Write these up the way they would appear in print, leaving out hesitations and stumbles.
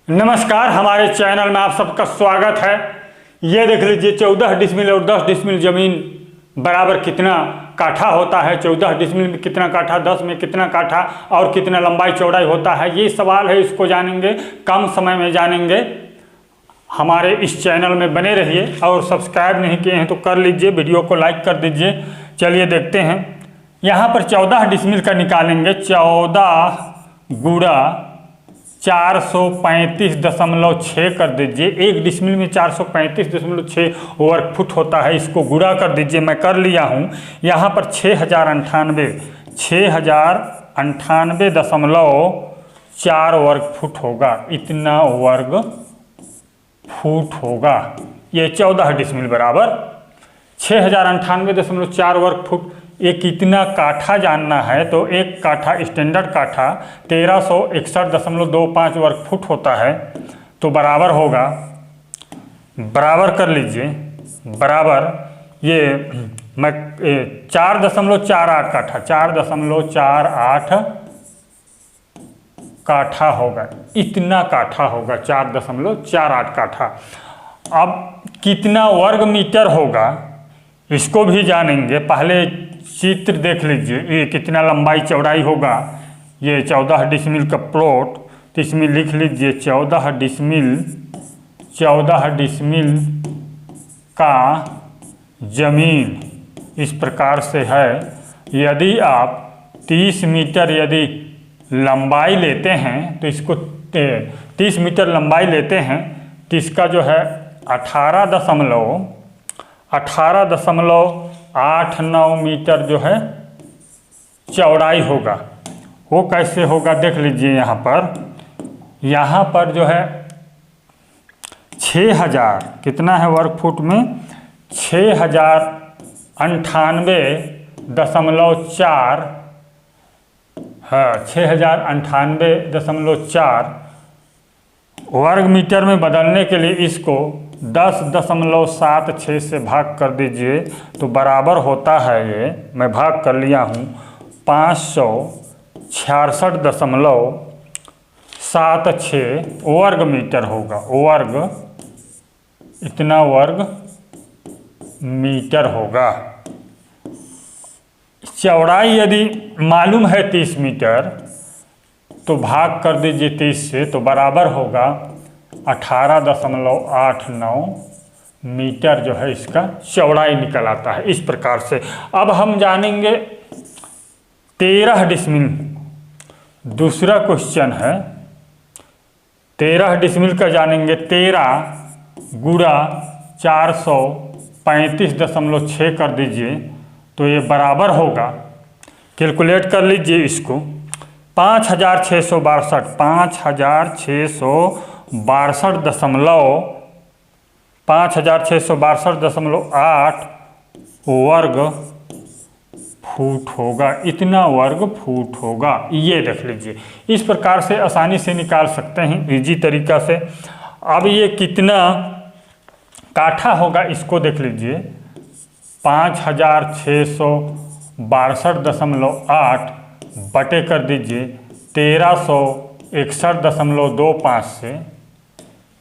नमस्कार, हमारे चैनल में आप सबका स्वागत है। ये देख लीजिए 14 डिसमिल और 10 डिसमिल ज़मीन बराबर कितना काठा होता है। 14 डिसमिल में कितना काठा, 10 में कितना काठा और कितना लंबाई चौड़ाई होता है, ये सवाल है। इसको जानेंगे, कम समय में जानेंगे। हमारे इस चैनल में बने रहिए और सब्सक्राइब नहीं किए हैं तो कर लीजिए, वीडियो को लाइक कर दीजिए। चलिए देखते हैं। यहाँ पर 14 डिसमिल का निकालेंगे। 14 गुणा 435.6 कर दीजिए। एक डिसमिल में 435.6 वर्ग फुट होता है। इसको गुणा कर दीजिए, मैं कर लिया हूँ। यहाँ पर 6098.4 वर्ग फुट होगा। इतना वर्ग फुट होगा। ये 14 डिसमिल बराबर 6098.4 वर्ग फुट। ये कितना काठा जानना है तो एक काठा स्टैंडर्ड काठा 1361.25 वर्ग फुट होता है। तो बराबर होगा, बराबर कर लीजिए, बराबर ये मैं 4.48 काठा 4.48 काठा होगा। इतना काठा होगा 4.48 काठा। अब कितना वर्ग मीटर होगा इसको भी जानेंगे। पहले चित्र देख लीजिए, ये कितना लंबाई चौड़ाई होगा। ये 14 डिसमिल का प्लॉट, तो इसमें लिख लीजिए 14 डिसमिल का जमीन इस प्रकार से है। यदि आप 30 मीटर यदि लंबाई लेते हैं तो इसको 30 मीटर लंबाई लेते हैं तो इसका जो है 18.89 मीटर जो है चौड़ाई होगा। वो कैसे होगा देख लीजिए। यहाँ पर जो है 6000 कितना है वर्ग फुट में 6098.4 हाँ 6098.4 वर्ग मीटर में बदलने के लिए इसको 10.76 से भाग कर दीजिए तो बराबर होता है। ये मैं भाग कर लिया हूँ 566.76 वर्ग मीटर होगा। वर्ग इतना वर्ग मीटर होगा। चौड़ाई यदि मालूम है 30 मीटर तो भाग कर दीजिए 30 से तो बराबर होगा 18.89 मीटर जो है इसका चौड़ाई निकल आता है। इस प्रकार से अब हम जानेंगे 13 डिसमिल। दूसरा क्वेश्चन है 13 डिसमिल का जानेंगे। 13 गुणा 435.6 कर दीजिए तो ये बराबर होगा, कैलकुलेट कर लीजिए इसको, 5662.8 वर्ग फुट होगा। इतना वर्ग फुट होगा। ये देख लीजिए, इस प्रकार से आसानी से निकाल सकते हैं, इजी तरीका से। अब ये कितना काठा होगा इसको देख लीजिए। 5662.8 बटे कर दीजिए 1361.25 से।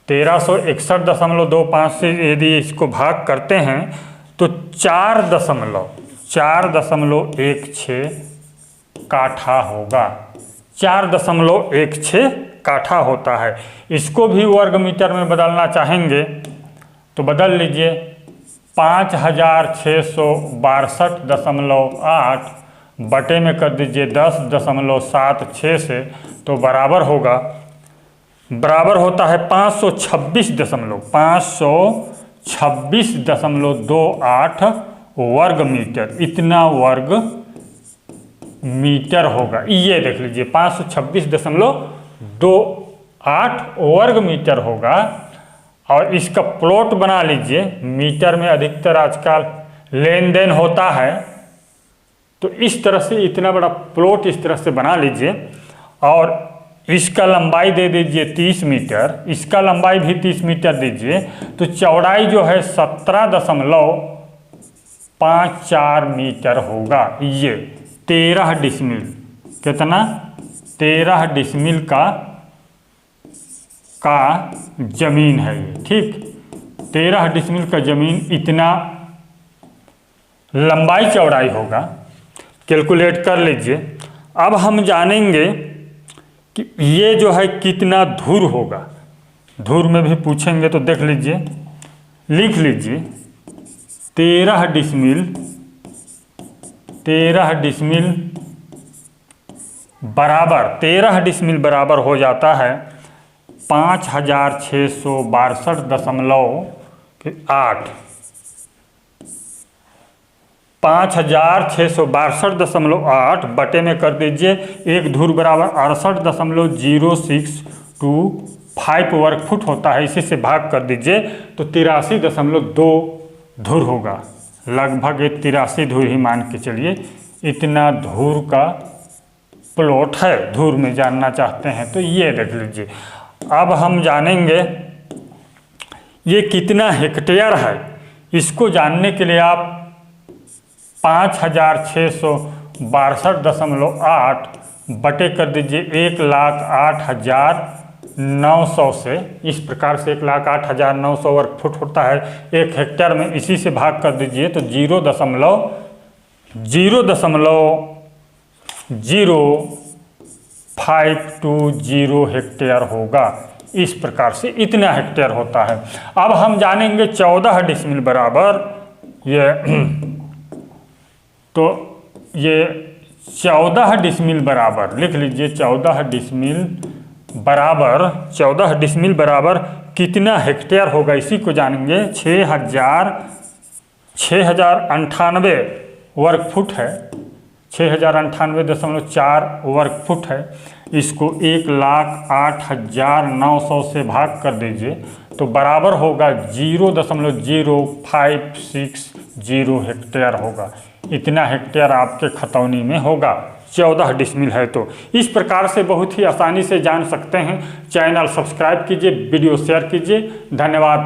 1361.25 से यदि इसको भाग करते हैं तो 4.16 काठा होगा। 4.16 काठा होता है। इसको भी वर्ग मीटर में बदलना चाहेंगे तो बदल लीजिए 5662.8 बटे में कर दीजिए 10.76 से तो बराबर होगा, बराबर होता है 526.28 वर्ग मीटर। इतना वर्ग मीटर होगा। ये देख लीजिए 526.28 वर्ग मीटर होगा। और इसका प्लॉट बना लीजिए। मीटर में अधिकतर आजकल लेन देन होता है तो इस तरह से इतना बड़ा प्लॉट इस तरह से बना लीजिए। और इसका लंबाई दे दीजिए 30 मीटर, इसका लंबाई भी 30 मीटर दीजिए तो चौड़ाई जो है 17.54 मीटर होगा। ये 13 डिसमिल कितना 13 डिसमिल का का जमीन है ये, ठीक। 13 डिसमिल का जमीन इतना लंबाई चौड़ाई होगा, कैलकुलेट कर लीजिए। अब हम जानेंगे कि ये जो है कितना धूर होगा। धूर में भी पूछेंगे तो देख लीजिए, लिख लीजिए 13 डिसमिल बराबर 13 डिसमिल बराबर हो जाता है 5662.8। 5662.8 बटे में कर दीजिए, एक धूर बराबर 68.0625 वर्ग फुट होता है, इसी से भाग कर दीजिए तो 83.2 धूर होगा। लगभग ये 83 धूर ही मान के चलिए, इतना धूर का प्लॉट है। धूर में जानना चाहते हैं तो ये देख लीजिए। अब हम जानेंगे ये कितना हेक्टेयर है। इसको जानने के लिए आप 5662.8 बटे कर दीजिए 1,08,900 से। इस प्रकार से 1,08,900 वर्ग फुट होता है एक हेक्टेयर में, इसी से भाग कर दीजिए तो 0.0520 हेक्टेयर होगा। इस प्रकार से इतना हेक्टेयर होता है। अब हम जानेंगे 14 डिसमिल बराबर ये तो ये 14 डिसमिल बराबर लिख लीजिए, 14 डिसमिल बराबर कितना हेक्टेयर होगा, इसी को जानेंगे। 6098 वर्ग फुट है, 6098.4 वर्ग फुट है। इसको 1,08,900 से भाग कर दीजिए तो बराबर होगा 0.0560 हेक्टेयर होगा। इतना हेक्टेयर आपके खतौनी में होगा 14 डिसमिल है। तो इस प्रकार से बहुत ही आसानी से जान सकते हैं। चैनल सब्सक्राइब कीजिए, वीडियो शेयर कीजिए। धन्यवाद।